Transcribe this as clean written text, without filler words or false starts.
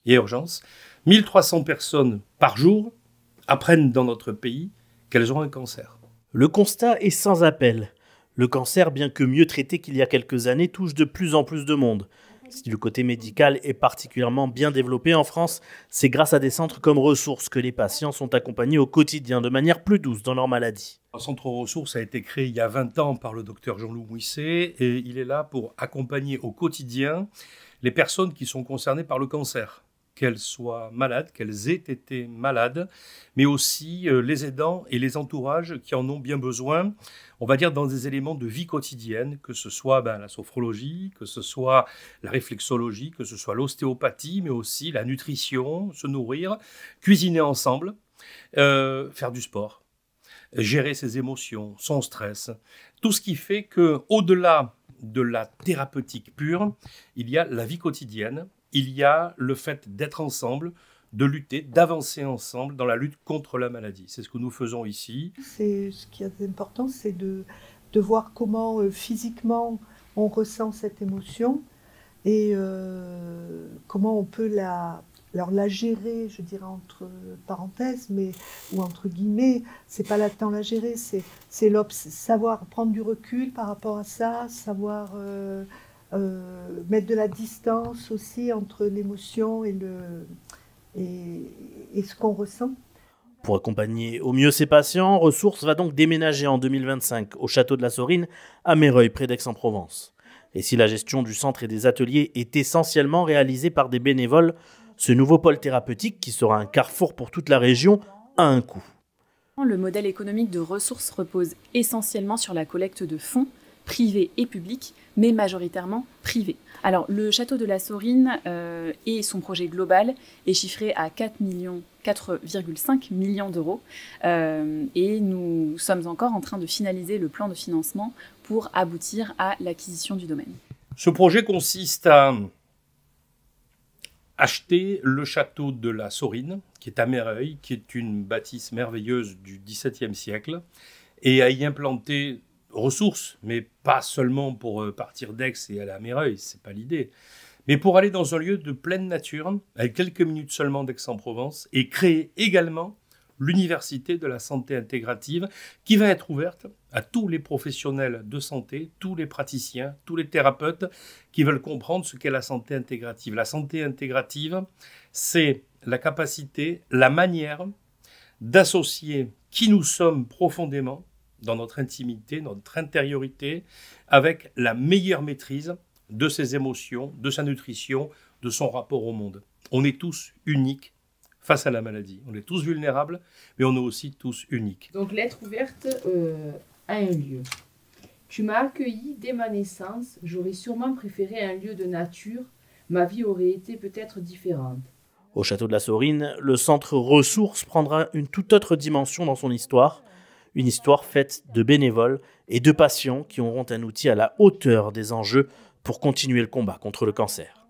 et urgence. 1300 personnes par jour apprennent dans notre pays qu'elles ont un cancer. Le constat est sans appel. Le cancer, bien que mieux traité qu'il y a quelques années, touche de plus en plus de monde. Si le côté médical est particulièrement bien développé en France, c'est grâce à des centres comme Ressources que les patients sont accompagnés au quotidien de manière plus douce dans leur maladie. Le centre Ressources a été créé il y a 20 ans par le docteur Jean-Loup Mouisset et il est là pour accompagner au quotidien les personnes qui sont concernées par le cancer, qu'elles soient malades, qu'elles aient été malades, mais aussi les aidants et les entourages qui en ont bien besoin, on va dire dans des éléments de vie quotidienne, que ce soit la sophrologie, que ce soit la réflexologie, que ce soit l'ostéopathie, mais aussi la nutrition, se nourrir, cuisiner ensemble, faire du sport, gérer ses émotions, son stress, tout ce qui fait qu'au-delà de la thérapeutique pure, il y a la vie quotidienne, il y a le fait d'être ensemble, de lutter, d'avancer ensemble dans la lutte contre la maladie. C'est ce que nous faisons ici. Ce qui est important, c'est de voir comment physiquement on ressent cette émotion et comment on peut la gérer, je dirais entre parenthèses, ou entre guillemets. C'est pas tant la gérer, c'est savoir prendre du recul par rapport à ça, savoir mettre de la distance aussi entre l'émotion et ce qu'on ressent. Pour accompagner au mieux ces patients, Ressources va donc déménager en 2025 au château de la Saurine à Méreuil, près d'Aix-en-Provence. Et si la gestion du centre et des ateliers est essentiellement réalisée par des bénévoles, ce nouveau pôle thérapeutique, qui sera un carrefour pour toute la région, a un coût. Le modèle économique de Ressources repose essentiellement sur la collecte de fonds, privés et publics, mais majoritairement privés. Alors, le château de la Saurine et son projet global est chiffré à 4,5 millions d'euros et nous sommes encore en train de finaliser le plan de financement pour aboutir à l'acquisition du domaine. Ce projet consiste à acheter le château de la Saurine, qui est à Méreuil, qui est une bâtisse merveilleuse du XVIIe siècle, et à y implanter Ressources, mais pas seulement pour partir d'Aix et aller à Méreuil, c'est pas l'idée, mais pour aller dans un lieu de pleine nature, avec quelques minutes seulement d'Aix-en-Provence, et créer également l'université de la santé intégrative, qui va être ouverte à tous les professionnels de santé, tous les praticiens, tous les thérapeutes qui veulent comprendre ce qu'est la santé intégrative. La santé intégrative, c'est la capacité, la manière d'associer qui nous sommes profondément, dans notre intimité, notre intériorité, avec la meilleure maîtrise de ses émotions, de sa nutrition, de son rapport au monde. On est tous uniques face à la maladie. On est tous vulnérables, mais on est aussi tous uniques. Donc lettre ouverte à un lieu. Tu m'as accueilli dès ma naissance, j'aurais sûrement préféré un lieu de nature, ma vie aurait été peut-être différente. Au château de la Saurine, le centre Ressources prendra une toute autre dimension dans son histoire. Une histoire faite de bénévoles et de patients qui auront un outil à la hauteur des enjeux pour continuer le combat contre le cancer.